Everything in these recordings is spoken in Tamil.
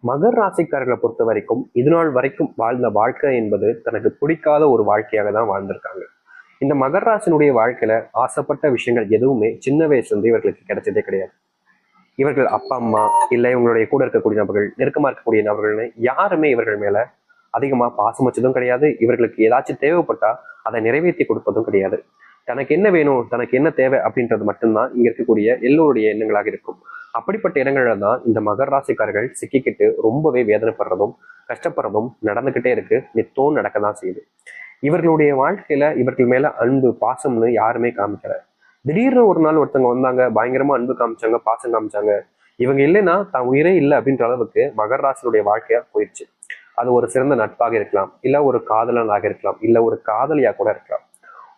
மகர் ராசிக்காரர்களை பொறுத்த வரைக்கும் இது நாள் வரைக்கும் வாழ்ந்த வாழ்க்கை என்பது தனக்கு பிடிக்காத ஒரு வாழ்க்கையாக தான் வாழ்ந்திருக்காங்க. இந்த மகர் ராசினுடைய வாழ்க்கையில ஆசைப்பட்ட விஷயங்கள் எதுவுமே சின்ன வயசுல இருந்து இவர்களுக்கு கிடைச்சதே கிடையாது. இவர்கள் அப்பா அம்மா இல்லை இவங்களுடைய கூட இருக்கக்கூடிய நபர்கள், நெருக்கமா இருக்கக்கூடிய நபர்கள்னு யாருமே இவர்கள் மேல அதிகமா பாசம் வச்சதும் கிடையாது. இவர்களுக்கு ஏதாச்சும் தேவைப்பட்டா அதை நிறைவேற்றி கொடுப்பதும் கிடையாது. தனக்கு என்ன வேணும், தனக்கு என்ன தேவை அப்படின்றது மட்டும்தான் இங்க இருக்கக்கூடிய எல்லோருடைய எண்ணங்களாக இருக்கும். அப்படிப்பட்ட இடங்கள்ல தான் இந்த மகர ராசிக்காரர்கள் சிக்கிக்கிட்டு ரொம்பவே வேதனைப்படுறதும் கஷ்டப்படுறதும் நடந்துகிட்டே இருக்கு. நித்தம் நடக்கதான் செய்யுது. இவர்களுடைய வாழ்க்கையில இவர்கள் மேல அன்பு பாசம்னு யாருமே காமிக்கல. திடீர்னு ஒரு நாள் ஒருத்தவங்க வந்தாங்க, பயங்கரமா அன்பு காமிச்சாங்க, பாசம் காமிச்சாங்க. இவங்க இல்லைன்னா தான் உயிரே இல்லை அப்படின்ற அளவுக்கு மகர ராசியுடைய வாழ்க்கையா போயிடுச்சு. அது ஒரு சிறந்த நட்பாக இருக்கலாம், இல்ல ஒரு காதலனாக இருக்கலாம், இல்ல ஒரு காதலியா கூட இருக்கலாம்.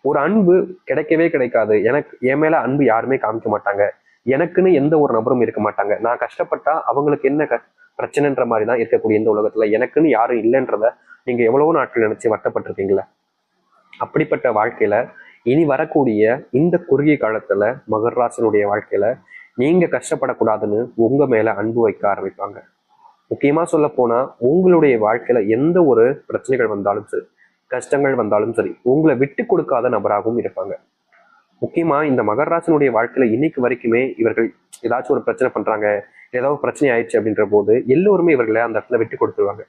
ஒரு அன்பு கிடைக்கவே கிடைக்காது. எனக்கு என் மேல அன்பு யாருமே காமிக்க மாட்டாங்க, எனக்குன்னு எந்த ஒரு நபரும் இருக்க மாட்டாங்க, நான் கஷ்டப்பட்டா அவங்களுக்கு என்ன பிரச்சனைன்ற மாதிரி தான் இருக்கக்கூடிய இந்த உலகத்துல எனக்குன்னு யாரும் இல்லைன்றத நீங்க எவ்வளவோ நாட்கள் நினைச்சு வருத்தப்பட்டிருக்கீங்களா? அப்படிப்பட்ட வாழ்க்கையில இனி வரக்கூடிய இந்த குறுகிய காலத்துல மகர ராசினுடைய வாழ்க்கையில நீங்க கஷ்டப்படக்கூடாதுன்னு உங்க மேல அன்பு வைக்க ஆரம்பிப்பாங்க. முக்கியமா சொல்ல போனா உங்களுடைய வாழ்க்கையில எந்த ஒரு பிரச்சனைகள் வந்தாலும் சரி, கஷ்டங்கள் வந்தாலும் சரி, உங்களை விட்டு கொடுக்காத நபராகவும் இருப்பாங்க. முக்கியமா இந்த மகர ராசினுடைய வாழ்க்கையில இன்னைக்கு வரைக்குமே இவர்கள் ஏதாச்சும் ஒரு பிரச்சனை பண்றாங்க, ஏதாவது பிரச்சனை ஆயிடுச்சு அப்படின்ற போது எல்லோருமே இவர்களை அந்த இடத்துல விட்டு கொடுத்துருவாங்க.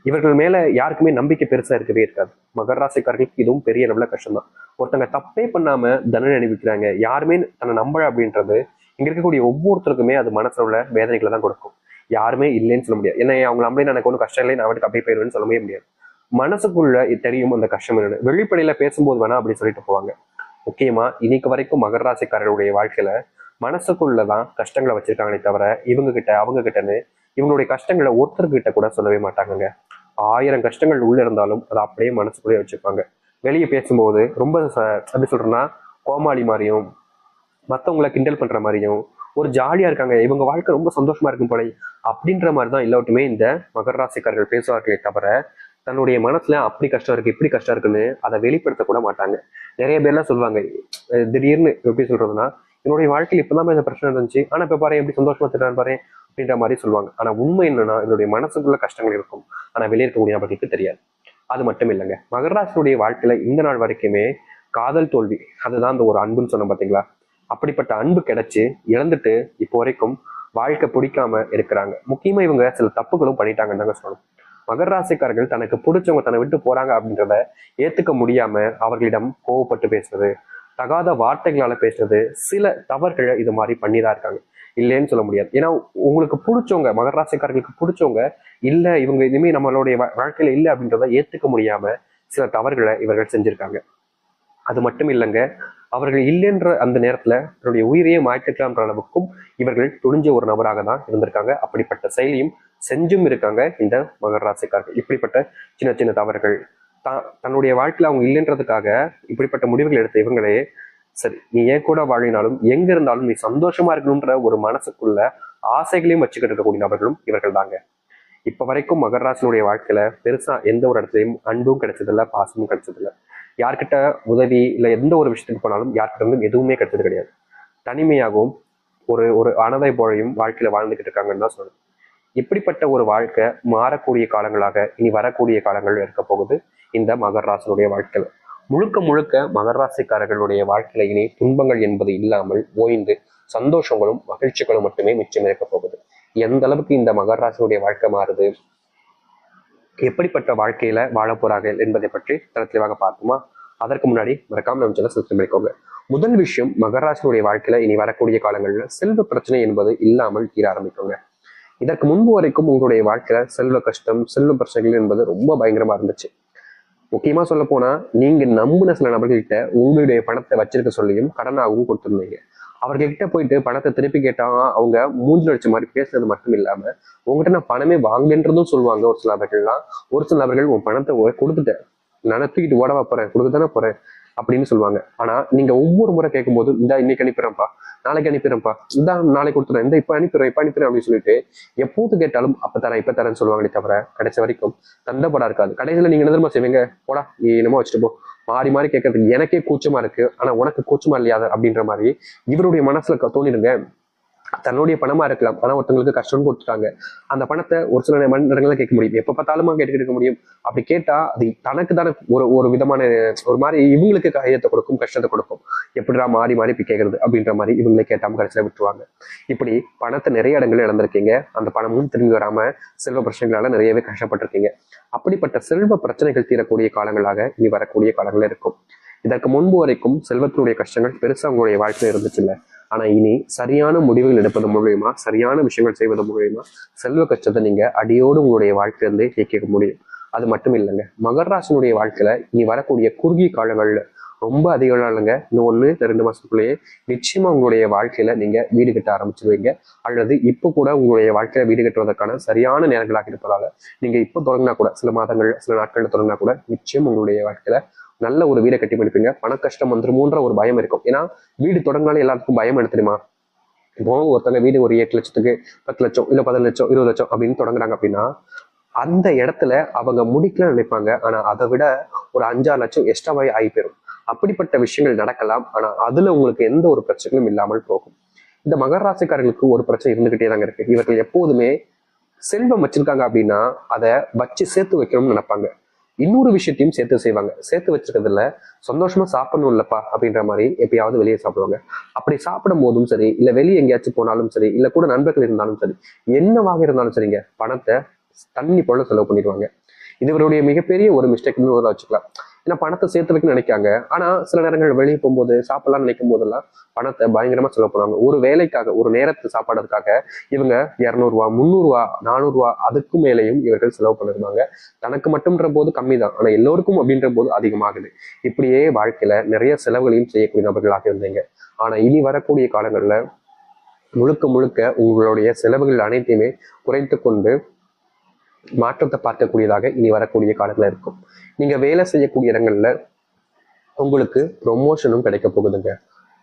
இவர்கள் மேல யாருக்குமே நம்பிக்கை பெருசா இருக்கவே இருக்காது. மகர ராசிக்காரர்களுக்கு இதுவும் பெரிய அளவுல கஷ்டம் தான். ஒருத்தங்க தப்பே பண்ணாம தண்டனை அனுபவிக்கிறாங்க, யாருமே தன்னை நம்பல அப்படின்றது இங்க இருக்கக்கூடிய ஒவ்வொருத்தருக்குமே அது மனசுல உள்ள வேதனைகளை தான் கொடுக்கும். யாருமே இல்லைன்னு சொல்ல முடியாது. ஏன்னா அவங்க நம்பி எனக்கு ஒன்றும் கஷ்டம் இல்லை, நான் அவருக்கு அப்படியே போயிடுவேன்னு சொல்லவே முடியாது. மனசுக்குள்ள தெரியும் அந்த கஷ்டம் என்னன்னு. வெளிப்படையில பேசும்போது வேணா அப்படி சொல்லிட்டு போவாங்க. முக்கியமா இன்னைக்கு வரைக்கும் மகர ராசிக்காரருடைய வாழ்க்கையில மனசுக்குள்ளதான் கஷ்டங்களை வச்சிருக்காங்களே தவிர இவங்க கிட்ட அவங்க கிட்டன்னு இவங்களுடைய கஷ்டங்களை ஒருத்தர்கிட்ட கூட சொல்லவே மாட்டாங்க. 1000 கஷ்டங்கள் உள்ள இருந்தாலும் அதை அப்படியே மனசுக்குள்ளேயே வச்சுப்பாங்க. வெளியே பேசும்போது ரொம்ப எப்படி சொல்றேன்னா கோமாளி மாதிரியும் மற்றவங்களை கிண்டல் பண்ற மாதிரியும் ஒரு ஜாலியா இருக்காங்க, இவங்க வாழ்க்கை ரொம்ப சந்தோஷமா இருக்கும் போல அப்படின்ற மாதிரிதான் எல்லாட்டுமே இந்த மகர ராசிக்காரர்கள் பேசுவார்களே தவிர தன்னுடைய மனசுல அப்படி கஷ்டம் இருக்கு இப்படி கஷ்டம் இருக்குன்னு அதை வெளிப்படுத்த கூட மாட்டாங்க. நிறைய பேர்லாம் சொல்லுவாங்க, திடீர்னு எப்படி சொல்றதுன்னா என்னுடைய வாழ்க்கையில் இப்பதான் இந்த பிரச்சனை இருந்துச்சு, ஆனா இப்ப பாரு எப்படி சந்தோஷமா திட்டான்னு பாரு அப்படின்ற மாதிரி சொல்லுவாங்க. ஆனா உண்மை என்னன்னா என்னுடைய மனசுக்குள்ள கஷ்டங்கள் இருக்கும், ஆனா வெளியே இருக்கக்கூடிய நபர்களுக்கு தெரியாது. அது மட்டும் இல்லைங்க, மகராசினுடைய வாழ்க்கையில இந்த நாள் வரைக்குமே காதல் தோல்வி, அதுதான் அந்த ஒரு அன்புன்னு சொன்ன பாத்தீங்களா, அப்படிப்பட்ட அன்பு கிடைச்சு இழந்துட்டு இப்போ வரைக்கும் வாழ்க்கை பிடிக்காம இருக்கிறாங்க. முக்கியமா இவங்க சில தப்புகளும் பண்ணிட்டாங்கன்னு தாங்க சொல்லணும். மகர ராசிக்காரர்கள் தனக்கு பிடிச்சவங்க தன்னை விட்டு போறாங்க அப்படின்றத ஏத்துக்க முடியாம அவர்களிடம் கோவப்பட்டு பேசுறது, தகாத வார்த்தைகளால பேசுறது, சில தவறுகளை இது மாதிரி பண்ணிதான் இருக்காங்க. இல்லைன்னு சொல்ல முடியாது. ஏன்னா உங்களுக்கு பிடிச்சவங்க, மகர ராசிக்காரர்களுக்கு பிடிச்சவங்க இல்ல இவங்க இனிமே நம்மளுடைய வாழ்க்கையில இல்லை அப்படின்றத ஏத்துக்க முடியாம சில தவறுகளை இவர்கள் செஞ்சிருக்காங்க. அது மட்டும் இல்லைங்க, அவர்கள் இல்லைன்ற அந்த நேரத்துல தன்னுடைய உயிரையே மாற்றிக்கலாம்ன்ற அளவுக்கும் இவர்கள் துணிஞ்ச ஒரு நபராக தான் இருந்திருக்காங்க. அப்படிப்பட்ட செயலியும் செஞ்சும் இருக்காங்க இந்த மகர ராசிக்காரர்கள். இப்படிப்பட்ட சின்ன சின்ன தவறுகள் தன்னுடைய வாழ்க்கையில அவங்க இல்லைன்றதுக்காக இப்படிப்பட்ட முடிவுகள் எடுத்த இவங்களே சரி நீ ஏன் கூட வாழினாலும் எங்க இருந்தாலும் நீ சந்தோஷமா இருக்கணும்ன்ற ஒரு மனசுக்குள்ள ஆசைகளையும் வச்சுக்கிட்டு இருக்கக்கூடிய நபர்களும் இவர்கள் தாங்க. இப்ப வரைக்கும் மகர ராசினுடைய வாழ்க்கையில பெருசா எந்த ஒரு இடத்துலையும் அன்பும் கிடைச்சதில்ல, பாசமும் கிடைச்சதில்ல. யார்கிட்ட உதவி இல்லை எந்த ஒரு விஷயத்துக்கு போனாலும் யார்கிட்ட இருந்தும் எதுவுமே கிடைச்சது கிடையாது. தனிமையாகவும் ஒரு ஒரு அனதை போலையும் வாழ்க்கையில வாழ்ந்துகிட்டு இருக்காங்கன்னு தான் சொல்லணும். இப்படிப்பட்ட ஒரு வாழ்க்கை மாறக்கூடிய காலங்களாக இனி வரக்கூடிய காலங்கள் இருக்க போகுது இந்த மகர ராசினுடைய வாழ்க்கையில. முழுக்க முழுக்க மகர ராசிக்காரர்களுடைய வாழ்க்கையில இனி துன்பங்கள் என்பது இல்லாமல் ஓய்ந்து சந்தோஷங்களும் மகிழ்ச்சிகளும் மட்டுமே மிச்சம் இருக்க போகுது. எந்த அளவுக்கு இந்த மகர ராசினுடைய வாழ்க்கை மாறுது, எப்படிப்பட்ட வாழ்க்கையில வாழ போறார்கள் என்பதை பற்றி தெளிவாக பார்ப்போமா? அதற்கு முன்னாடி மறக்காம நம்ம சேனலை சப்ஸ்கிரைப் பண்ணிக்கோங்க. முதல் விஷயம், மகராசினுடைய வாழ்க்கையில இனி வரக்கூடிய காலங்களில் செல்வ பிரச்சனை என்பது இல்லாமல் தீர ஆரம்பிக்குங்க. இதற்கு முன்பு வரைக்கும் உங்களுடைய வாழ்க்கையில செல்வ கஷ்டம் செல்வ பிரச்சனைகள் என்பது ரொம்ப பயங்கரமா இருந்துச்சு. முக்கியமா சொல்ல போனா நீங்க நம்பின சில நபர்கள்கிட்ட உங்களுடைய பணத்தை வச்சிருக்க சொல்லியும் கடனாகவும் கொடுத்துருந்தீங்க. அவர்கிட்ட போயிட்டு பணத்தை திருப்பி கேட்டா அவங்க மூஞ்சில் அடிச்ச மாதிரி பேசுறது மட்டும் இல்லாம உங்ககிட்ட நான் பணமே வாங்கன்றதும் சொல்லுவாங்க. ஒரு சில நபர்கள்லாம், ஒரு சில நபர்கள் உன் பணத்தை கொடுத்துட்டேன், நான் தூக்கிட்டு ஓடவா போறேன், கொடுக்கத்தானே போறேன் அப்படின்னு சொல்லுவாங்க. ஆனா நீங்க ஒவ்வொரு முறை கேட்கும் போது இந்த இன்னைக்கு அனுப்பிடுறேன்ப்பா, நாளைக்கு அனுப்பிடுறேன்ப்பா, இந்த நாளைக்கு கொடுத்துறேன், இந்த இப்ப அனுப்பிடுறேன் அப்படின்னு சொல்லிட்டு எப்போது கேட்டாலும் இப்ப தரேன்னு சொல்லுவாங்களே தவிர கடைசி வரைக்கும் தந்தப்படா இருக்காது. கடைசியில நீங்க என்ன தெரியுமா செய்வீங்க, போடா நீ என்னமோ வச்சுட்டு போ, மாறி மாறி கேட்கறதுக்கு எனக்கே கூச்சமா இருக்கு, ஆனா உனக்கு கூச்சமா இல்லையா அப்படின்ற மாதிரி இவருடைய மனசுல தோணிடுங்க. தன்னுடைய பணமா இருக்கலாம், ஆனா ஒருத்தவங்களுக்கு கஷ்டம்னு கொடுத்துட்டாங்க. அந்த பணத்தை ஒரு சில நேரங்களில் கேட்க முடியும், எப்ப பார்த்தாலுமா கேட்டுக்கிட்டு இருக்க முடியும். அப்படி கேட்டா அது தனக்கு தானே ஒரு ஒரு விதமான ஒரு மாதிரி இவங்களுக்கு கையத்தை கொடுக்கும், கஷ்டத்தை கொடுக்கும். எப்படிடா மாறி மாறி இப்ப கேட்கறது அப்படின்ற மாதிரி இவங்களை கேட்டாம கடைசியில விட்டுருவாங்க. இப்படி பணத்தை நிறைய இடங்கள் இழந்திருக்கீங்க. அந்த பணமும் திரும்பி வராம செல்வ பிரச்சனைகளால நிறையவே கஷ்டப்பட்டிருக்கீங்க. அப்படிப்பட்ட செல்வ பிரச்சனைகள் தீரக்கூடிய காலங்களாக இனி வரக்கூடிய காலங்கள் இருக்கும். இதற்கு முன்பு வரைக்கும் செல்வத்தினுடைய கஷ்டங்கள் பெருசா உங்களுடைய வாழ்க்கையில இருந்துச்சு இல்லை. ஆனா இனி சரியான முடிவுகள் எடுப்பது மூலியமா, சரியான விஷயங்கள் செய்வது மூலியமா செல்வ கஷ்டத்தை நீங்க அடியோடு உங்களுடைய வாழ்க்கையிலிருந்து இயக்கிக்க முடியும். அது மட்டும் இல்லைங்க, மகர ராசினுடைய வாழ்க்கையில இனி வரக்கூடிய குறுகிய காலங்கள்ல ரொம்ப அதிக இல்லைங்க, இன்னும் 1-2 மாசத்துக்குள்ளேயே நிச்சயமா உங்களுடைய வாழ்க்கையில நீங்க வீடு கட்ட ஆரம்பிச்சிருவீங்க. அல்லது இப்போ கூட உங்களுடைய வாழ்க்கையில வீடு கட்டுவதற்கான சரியான நேரங்களாக இருப்பதால நீங்க இப்போ தொடங்கினா கூட, சில மாதங்கள் சில நாட்கள்ல தொடங்கினா கூட நிச்சயம் உங்களுடைய வாழ்க்கையில நல்ல ஒரு வீடை கட்டி முடிப்பீங்க. பண கஷ்டம் வந்துருமோன்ற ஒரு பயம் இருக்கும். ஏன்னா வீடு தொடங்கினாலும் எல்லாத்துக்கும் பயம் எடுத்துருமா. இப்போ ஒருத்தவங்க வீடு ஒரு 8 லட்சத்துக்கு 10 லட்சம் இல்ல 15 லட்சம் 20 லட்சம் அப்படின்னு தொடங்குறாங்க அப்படின்னா அந்த இடத்துல அவங்க முடிக்கலாம்னு நினைப்பாங்க. ஆனா அதை விட ஒரு 5-6 லட்சம் எக்ஸ்ட்ராவாய் ஆகி போயிடும். அப்படிப்பட்ட விஷயங்கள் நடக்கலாம். ஆனா அதுல உங்களுக்கு எந்த ஒரு பிரச்சனையும் இல்லாமல் போகும். இந்த மகர ராசிக்காரர்களுக்கு ஒரு பிரச்சனை இருந்துகிட்டே தாங்க இருக்கு. இவர்கள் எப்போதுமே செல்வம் வச்சிருக்காங்க அப்படின்னா அதை வச்சு சேர்த்து வைக்கணும்னு நினைப்பாங்க. இன்னொரு விஷயத்தையும் சேர்த்து செய்வாங்க. சேர்த்து வச்சிருக்கிறதுல சந்தோஷமா சாப்பிடணும் இல்லப்பா அப்படின்ற மாதிரி எப்பயாவது வெளியே சாப்பிடுவாங்க. அப்படி சாப்பிடும் போதும் சரி, இல்ல வெளியே எங்கேயாச்சும் போனாலும் சரி, இல்ல கூட நண்பர்கள் இருந்தாலும் சரி, என்னவாக இருந்தாலும் சரிங்க, பணத்தை தண்ணி போல செலவு பண்ணிடுவாங்க. இது இவருடைய மிகப்பெரிய ஒரு மிஸ்டேக்னு வச்சுக்கலாம். ஏன்னா பணத்தை சேர்த்து வைக்கணும்னு நினைக்காங்க. ஆனா சில நேரங்கள் வெளியே போகும்போது சாப்பிடலாம்னு நினைக்கும் போதெல்லாம் பணத்தை பயங்கரமா செலவு பண்ணுவாங்க. ஒரு வேலைக்காக, ஒரு நேரத்தை சாப்பாடுறதுக்காக இவங்க 200 ரூபா 300 ரூபா 400 ரூபா அதுக்கும் மேலேயும் இவர்கள் செலவு பண்ணிருந்தாங்க. தனக்கு மட்டும்ன்ற போது கம்மி தான், ஆனா எல்லோருக்கும் அப்படின்ற போது அதிகமாகுது. இப்படியே வாழ்க்கையில நிறைய செலவுகளையும் செய்யக்கூடிய நபர்களாக இருந்தீங்க. ஆனா இனி வரக்கூடிய காலங்கள்ல முழுக்க முழுக்க உங்களுடைய செலவுகள் அனைத்தையுமே குறைத்து கொண்டு மாற்றத்தை பார்க்கக்கூடியதாக இனி வரக்கூடிய காலத்துல இருக்கும். நீங்க வேலை செய்யக்கூடிய இடங்கள்ல உங்களுக்கு ப்ரொமோஷனும் கிடைக்க போகுதுங்க.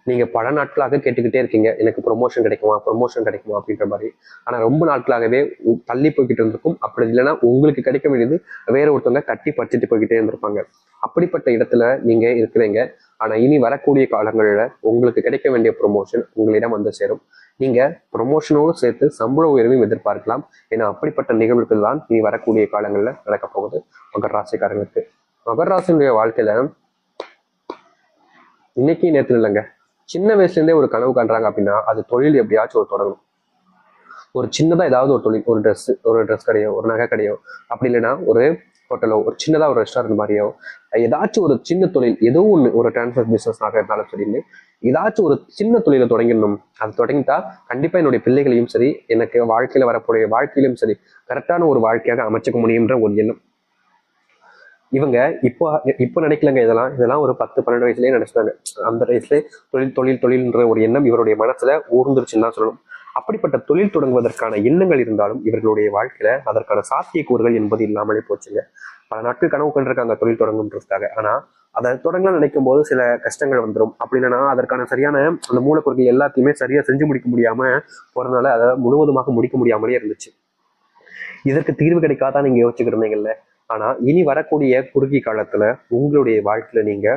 நீங்க பல நாட்களாக கேட்டுக்கிட்டே இருக்கீங்க, எனக்கு ப்ரொமோஷன் கிடைக்குமா ப்ரொமோஷன் கிடைக்குமா அப்படின்ற மாதிரி. ஆனா ரொம்ப நாட்களாகவே தள்ளி போய்கிட்டு இருந்திருக்கும். அப்படி இல்லைன்னா உங்களுக்கு கிடைக்க வேண்டியது வேற ஒருத்தவங்க தட்டி பறிச்சுட்டு போய்கிட்டே இருந்திருப்பாங்க. அப்படிப்பட்ட இடத்துல நீங்க இருக்கிறீங்க. ஆனா இனி வரக்கூடிய காலங்கள்ல உங்களுக்கு கிடைக்க வேண்டிய ப்ரொமோஷன் உங்களிடம் வந்து சேரும். நீங்க ப்ரொமோஷனோடு சேர்த்து சம்பள உயர்வையும் எதிர்பார்க்கலாம். ஏன்னா அப்படிப்பட்ட நிகழ்வுகள் தான் இனி வரக்கூடிய காலங்கள்ல நடக்க போகுது மகர ராசிக்காரங்களுக்கு. மகர ராசியுடைய வாழ்க்கையில இன்னைக்கு நேற்று இல்லைங்க, சின்ன வயசுல இருந்தே ஒரு கனவு காண்றாங்க அப்படின்னா அது தொழில் எப்படியாச்சும் ஒரு தொடங்கணும். ஒரு சின்னதா ஏதாவது ஒரு தொழில், ஒரு ட்ரெஸ் கடையோ, ஒரு நகை கடையோ, அப்படி இல்லைன்னா ஒரு ஹோட்டலோ, ஒரு சின்னதா ஒரு ரெஸ்டாரண்ட் மாதிரியோ, ஏதாச்சும் ஒரு சின்ன தொழில், ஏதோ ஒன்று, ஒரு டிரான்ஸ்போர்ட் பிசினஸ்னாக இருந்தாலும் சரி, ஏதாச்சும் ஒரு சின்ன தொழிலை தொடங்கிடணும். அது தொடங்கிட்டா கண்டிப்பா என்னுடைய பிள்ளைகளையும் சரி, எனக்கு வாழ்க்கையில வரக்கூடிய வாழ்க்கையிலும் சரி கரெக்டான ஒரு வாழ்க்கையாக அமைச்சுக்க முடியும்ன்ற ஒரு எண்ணம். இவங்க இப்போ நினைக்கலங்க. இதெல்லாம் ஒரு 10-12 வயசுலயே நினைச்சிட்டாங்க. அந்த வயசுலேயே தொழில் தொழில் தொழில்ன்ற ஒரு எண்ணம் இவருடைய மனசுல ஊர்ந்துருச்சுன்னு தான் சொல்லணும். அப்படிப்பட்ட தொழில் தொடங்குவதற்கான எண்ணங்கள் இருந்தாலும் இவர்களுடைய வாழ்க்கையில அதற்கான சாத்தியக்கூறுகள் என்பது இல்லாமலே போச்சுங்க. பல நாட்கள் கனவு கண்டிருக்காங்க தொழில் தொடங்குன்றதுக்காக. ஆனா அதை தொடங்கலாம் நினைக்கும் போது சில கஷ்டங்கள் வந்துடும். அப்படி இல்லைன்னா அதற்கான சரியான அந்த மூலப்பொருட்கள் எல்லாத்தையுமே சரியா செஞ்சு முடிக்க முடியாம போறதுனால அதை முழுவதுமாக முடிக்க முடியாமலே இருந்துச்சு. இதற்கு தீர்வு கிடைக்காதான் நீங்க யோசிச்சுக்கிட்டு இருந்தீங்கல்ல. ஆனா இனி வரக்கூடிய குறுகிய காலத்துல உங்களுடைய வாழ்க்கையில நீங்க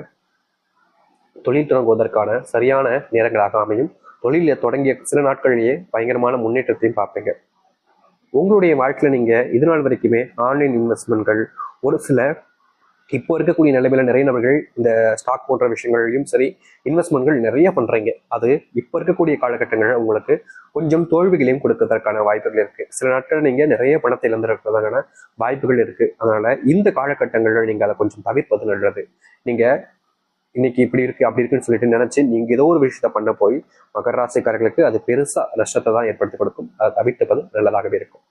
தொழில் தொடங்குவதற்கான சரியான நேரங்களாக அமையும். தொழில தொடங்கிய சில நாட்களிலேயே பயங்கரமான முன்னேற்றத்தையும் பார்ப்பீங்க. உங்களுடைய வாழ்க்கையில நீங்க இது நாள் வரைக்குமே ஆன்லைன் இன்வெஸ்ட்மெண்ட்கள், ஒரு சில இப்போ இருக்கக்கூடிய நிலைமையில நிறைய நபர்கள் இந்த ஸ்டாக் போன்ற விஷயங்களையும் சரி இன்வெஸ்ட்மெண்ட்கள் நிறைய பண்றீங்க. அது இப்போ இருக்கக்கூடிய காலகட்டங்களில் உங்களுக்கு கொஞ்சம் தோல்விகளையும் கொடுக்கறதற்கான வாய்ப்புகள் இருக்கு. சில நாட்கள் நீங்க நிறைய பணத்தை இழந்திருக்கிறதுக்கான வாய்ப்புகள் இருக்கு. அதனால இந்த காலகட்டங்களில் நீங்க அதை கொஞ்சம் தவிர்ப்பது நல்லது. நீங்க இன்னைக்கு இப்படி இருக்கு அப்படி இருக்குன்னு சொல்லிட்டு நினைச்சு நீங்க ஏதோ ஒரு விஷயத்த பண்ண போய் மகர ராசிக்காரர்களுக்கு அது பெருசா நஷ்டத்தை தான் ஏற்படுத்தி கொடுக்கும். அதை தவிர்ப்பது நல்லதாகவே இருக்கும்.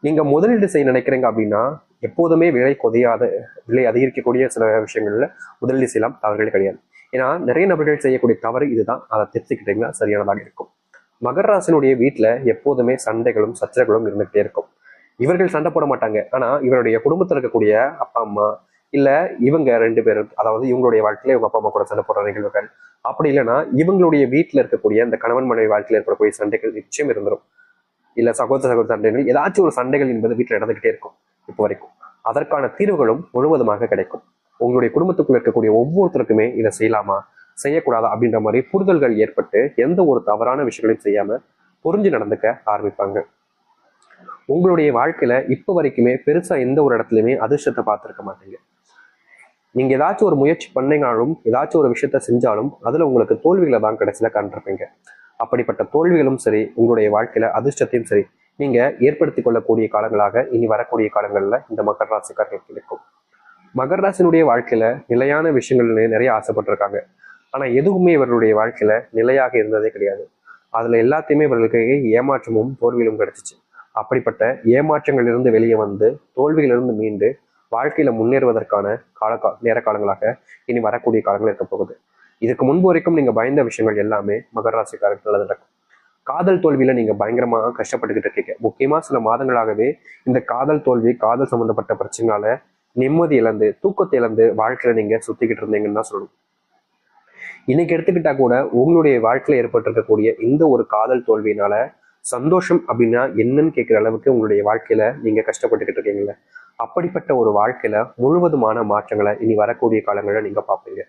நீங்க முதலீடு செய்ய நினைக்கிறீங்க அப்படின்னா எப்போதுமே விலை அதிகரிக்கக்கூடிய சில விஷயங்கள்ல முதலீடு செய்யலாம், தவறுகள் கிடையாது. ஏன்னா நிறைய நபர்கள் செய்யக்கூடிய தவறு இதுதான். அதை தெரிஞ்சுக்கிட்டீங்கன்னா சரியானதாக இருக்கும். மகர ராசினுடைய வீட்டுல எப்போதுமே சண்டைகளும் சச்சரவுகளும் இருந்துகிட்டே இருக்கும். இவர்கள் சண்டை போட மாட்டாங்க. ஆனா இவருடைய குடும்பத்தில் இருக்கக்கூடிய அப்பா அம்மா இல்ல இவங்க 2 பேரும், அதாவது இவங்களுடைய வாழ்க்கையில இவங்க அப்பா அம்மா கூட சண்டை போடுற நிகழ்வுகள், அப்படி இல்லைன்னா இவங்களுடைய வீட்டுல இருக்கக்கூடிய இந்த கணவன் மனைவி வாழ்க்கையில இருக்கக்கூடிய சண்டைகள் நிச்சயம் இருந்துடும். இல்ல சகோதர சண்டைகள், ஏதாச்சும் ஒரு சண்டைகள் என்பது வீட்டுல நடந்துகிட்டே இருக்கும் இப்போ வரைக்கும். அதற்கான தீர்வுகளும் முழுவதுமாக கிடைக்கும். உங்களுடைய குடும்பத்துக்குள்ள இருக்கக்கூடிய ஒவ்வொருத்தருக்குமே இதை செய்யலாமா செய்யக்கூடாதா அப்படின்ற மாதிரி புரிதல்கள் ஏற்பட்டு எந்த ஒரு தவறான விஷயங்களையும் செய்யாம புரிஞ்சு நடந்துக்க ஆரம்பிப்பாங்க. உங்களுடைய வாழ்க்கையில இப்ப வரைக்குமே பெருசா எந்த ஒரு இடத்துலயுமே அதிர்ஷ்டத்தை பார்த்திருக்க மாட்டீங்க. நீங்க ஏதாச்சும் ஒரு முயற்சி பண்ணீங்கனாலும், ஏதாச்சும் ஒரு விஷயத்த செஞ்சாலும் அதுல உங்களுக்கு தோல்விகளை தான் கடைசியில கண்டிருப்பீங்க. அப்படிப்பட்ட தோல்விகளும் சரி, உங்களுடைய வாழ்க்கையில அதிர்ஷ்டத்தையும் சரி, நீங்க ஏற்படுத்திக் கொள்ளக்கூடிய காலங்களாக இனி வரக்கூடிய காலங்கள்ல இந்த மகர ராசிக்காரர்களுக்கு இருக்கும். மகர ராசினுடைய வாழ்க்கையில நிலையான விஷயங்கள்னு நிறைய ஆசைப்பட்டிருக்காங்க. ஆனா எதுவுமே இவர்களுடைய வாழ்க்கையில நிலையாக இருந்ததே கிடையாது. அதுல எல்லாத்தையுமே இவர்களுக்கு ஏமாற்றமும் தோல்வியிலும் கிடைச்சிச்சு. அப்படிப்பட்ட ஏமாற்றங்களிலிருந்து வெளியே வந்து தோல்வியிலிருந்து மீண்டு வாழ்க்கையில முன்னேறுவதற்கான நேர காலங்களாக இனி வரக்கூடிய காலங்கள் இருக்க போகுது. இதுக்கு முன்பு வரைக்கும் நீங்க பயந்த விஷயங்கள் எல்லாமே மகர ராசிக்காரர்கள் நடக்கும். காதல் தோல்வியில நீங்க பயங்கரமா கஷ்டப்பட்டுக்கிட்டு இருக்கீங்க. முக்கியமா சில மாதங்களாகவே இந்த காதல் தோல்வி, காதல் சம்பந்தப்பட்ட பிரச்சனைனால நிம்மதி இழந்து, தூக்கத்தை இழந்து வாழ்க்கையில நீங்க சுத்திக்கிட்டு இருந்தீங்கன்னு தான் சொல்லணும். இன்னைக்கு எடுத்துக்கிட்டா கூட உங்களுடைய வாழ்க்கையில ஏற்பட்டிருக்கக்கூடிய இந்த ஒரு காதல் தோல்வியினால சந்தோஷம் அப்படின்னா என்னன்னு கேட்கிற அளவுக்கு உங்களுடைய வாழ்க்கையில நீங்க கஷ்டப்பட்டுக்கிட்டு இருக்கீங்களே. அப்படிப்பட்ட ஒரு வாழ்க்கையில முழுவதுமான மாற்றங்களை இனி வரக்கூடிய காலங்களில் நீங்க பார்ப்பீங்க.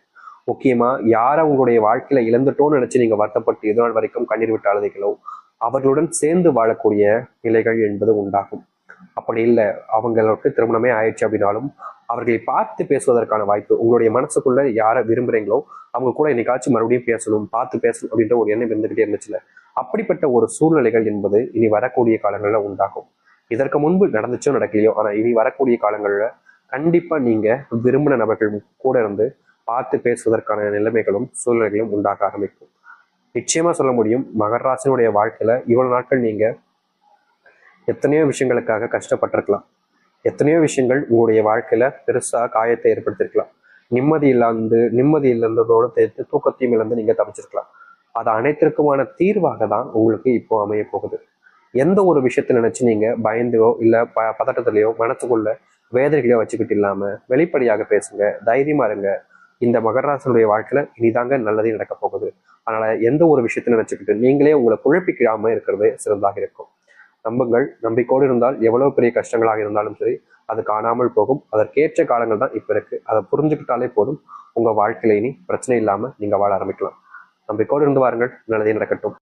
முக்கியமா யாரை உங்களுடைய வாழ்க்கையில இழந்துட்டோம்னு நினைச்சு நீங்க வருத்தப்பட்டு இது நாள் வரைக்கும் கண்ணீர் விட்டு அழுதைகளோ அவர்களுடன் சேர்ந்து வாழக்கூடிய நிலைகள் என்பது உண்டாகும். அப்படி இல்லை, அவங்களுக்கு திருமணமே ஆயிடுச்சு அப்படின்னாலும் அவர்களை பார்த்து பேசுவதற்கான வாய்ப்பு, உங்களுடைய மனசுக்குள்ள யாரை விரும்புறீங்களோ அவங்க கூட என்னைக்காச்சும் மறுபடியும் பேசணும், பார்த்து பேசணும் அப்படின்ற ஒரு எண்ணம் இருந்துகிட்டே இருந்துச்சுல, அப்படிப்பட்ட ஒரு சூழ்நிலைகள் என்பது இனி வரக்கூடிய காலங்களில் உண்டாகும். இதற்கு முன்பு நடந்துச்சோ நடக்கலையோ, ஆனா இனி வரக்கூடிய காலங்கள்ல கண்டிப்பா நீங்க விரும்பின நபர்கள் கூட இருந்து பார்த்து பேசுவதற்கான நிலைமைகளும் சூழ்நிலைகளும் உண்டாக ஆரம்பிக்கும். நிச்சயமா சொல்ல முடியும், மகர ராசினுடைய வாழ்க்கையில இவ்வளவு நாட்கள் நீங்க எத்தனையோ விஷயங்களுக்காக கஷ்டப்பட்டிருக்கலாம். எத்தனையோ விஷயங்கள் உங்களுடைய வாழ்க்கையில பெருசா காயத்தை ஏற்படுத்திருக்கலாம். நிம்மதி இழந்ததோடு சேர்த்து தூக்கத்தையும் இழந்து நீங்க தப்பிச்சிருக்கலாம். அது அனைத்திற்குமான தீர்வாக தான் உங்களுக்கு இப்போ அமைய போகுது. எந்த ஒரு விஷயத்தை நினைச்சு நீங்க பயந்தோ இல்ல பதட்டத்திலையோ மனசுக்குள்ள வேதனைகளையோ வச்சுக்கிட்டு இல்லாம வெளிப்படையாக பேசுங்க, தைரியமா இருங்க. இந்த மகராசனுடைய வாழ்க்கையில இனிதாங்க நல்லதே நடக்க போகுது. அதனால எந்த ஒரு விஷயத்தை நினைச்சுக்கிட்டு நீங்களே உங்களை குழப்பிக்காம இருக்கிறது சிறந்தாக இருக்கும். நம்புங்கள், நம்பிக்கையோடு இருந்தால் எவ்வளவு பெரிய கஷ்டங்களாக இருந்தாலும் சரி அது காணாமல் போகும். அதற்கேற்ற காலங்கள் தான் இப்ப இருக்கு. அதை புரிஞ்சுக்கிட்டாலே போதும், உங்க வாழ்க்கையில இனி பிரச்சனை இல்லாம நீங்க வாழ ஆரம்பிக்கலாம். நம்பிக்கையோடு இருந்து வாருங்கள், நல்லதே நடக்கட்டும்.